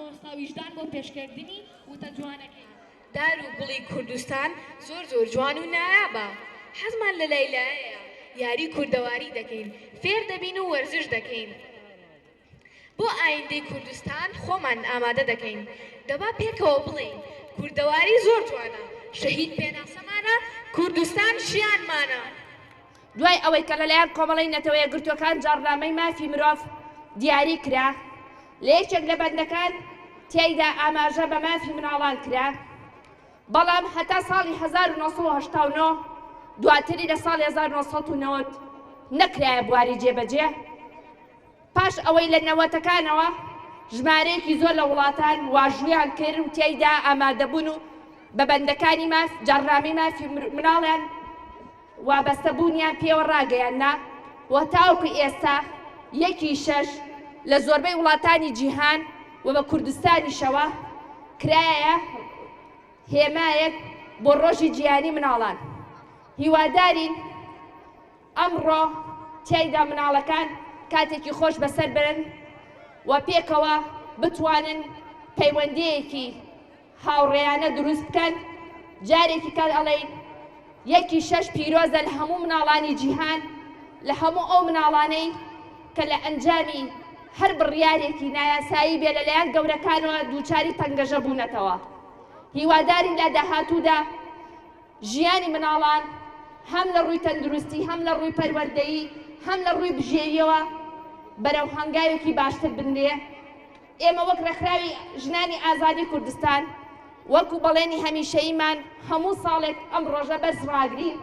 مامۆستا ویژدان بۆ پێشکردنی وتە جوانەکەی. دار و گوڵی کوردستان زۆر زۆر جوان و نایابە. حەزمان لە لەیلایەیە. یاری کوردەواری دەکەین، فێر دەبین و وەرزش دەکەین. بۆ ئایندەی کوردستان خۆمان ئامادە دەکەین. دەبا پێکەوە بڵێین کوردەواری زۆر جوانە، شەهید پێناسەمانە، کوردستان ژیانمانە. دوای ئەوەی کە لەلایەن کۆمەڵی نەتەوەیە گرتوەکان جاڕنامەی مافی مرۆڤ دیاری کرا، لە یەکێک لە بەندەکان تێیدا ئاماژە بە مافی مناڵان کرا، بەڵام هەتا ساڵی 1989 دواتری لە ساڵی 1990 نەکرایە بواری جێبەجێ. پاش ئەوەی لە نەوەتەکانەوە ژمارەیەکی زۆر لە وڵاتان واژوویان کرد و تێیدا ئامادەبوون و بە بەندەکانی جاڕنامەی مافی مناڵیان وابەستەبوونیان پێوە ڕاگەیاندنا و تاوەکو ئێستا 1/6 لە زۆربەی وڵاتانی جیهان و بە کوردستانیشەوە کرایە هێمایەک بۆ ڕۆژی جیهانی مناڵان. هیوادارین ئەمڕۆ تێیدا مناڵەکان کاتێکی خۆش بەسەر برن و پێکەوە بتوانن پەیوەندیەکی هاوڕێیانە دروست بکەن. جارێکی کات ئەڵێین 1/6 پیرۆزە لە هەموو مناڵانی جیهان، لە هەموو ئەو مناڵانەی کە لە ئەنجامی هەر بڕیارێکی نایاسایی بێ لەلایەن گەورەکانەوە دووچاری تەنگەژە بوونەتەوە. هیوادارین لە داهاتوودا ژیانی مناڵان هەم لە ڕووی تەندروستی، هەم لە ڕووی پەروەردەیی، هەم لە ڕووی بژێریەوە بەرەو هەنگاوێکی باشتر بنرێ. ئێمە وەک ڕێکخراوی ژنانی ئازادی کوردستان وەکو بەڵێنی هەمیشەییمان هەموو ساڵێک ئەم ڕۆژە بەرز ڕاگرین.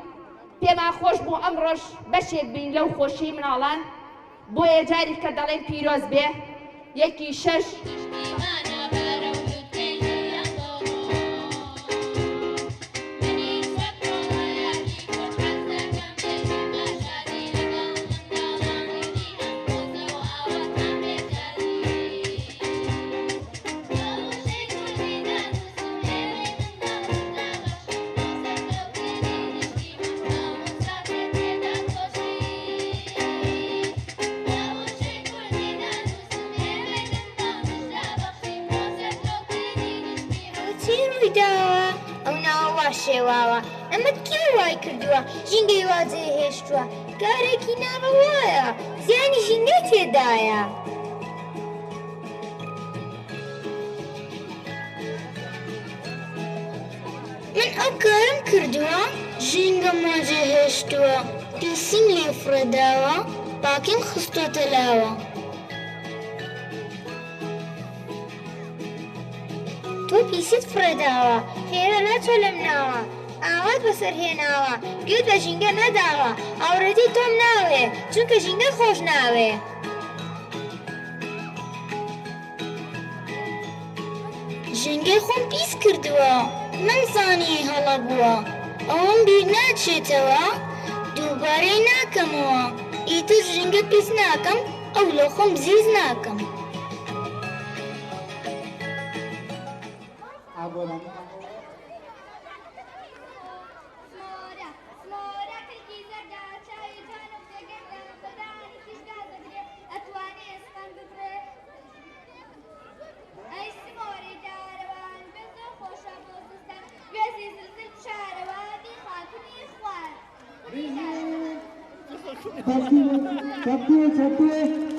پێمان خۆش بوو ئەم ڕۆژ بەشێک بین لەو خۆشی مناڵان، بۆیە جاری کە دەڵێن پیرۆز بێ 1/6 ئەو ناوە شێواوە ئەمە کێ وای کردووە ژینگەی واجێ هێشتووە کارێکی ناڕەوایە زیانی ژینگە تێدایە. من ئەو کارم کردووە ژینگەم واجێ هێشتووە پیسیم لێ فرەداوە باکیم خستۆتە لاوە. تۆ پیسیت فرەداوە خێرە ناچۆ لەم ناوە ئاوات بەسەر هێناوە گوێت بە ژینگە نەداوە ئاوڕێتی تۆم ناوێ چونکە ژینگە خۆش ناوێ. ژینگەی خۆم پیس کردووە نەمزانی هەڵە بووە ئەوم بیر ناچێتەوە دووبارەی ناکەمەوە ئیتر ژینگە پیس ناکەم ئەو لە خۆم زیز ناکەم. Çatıyor.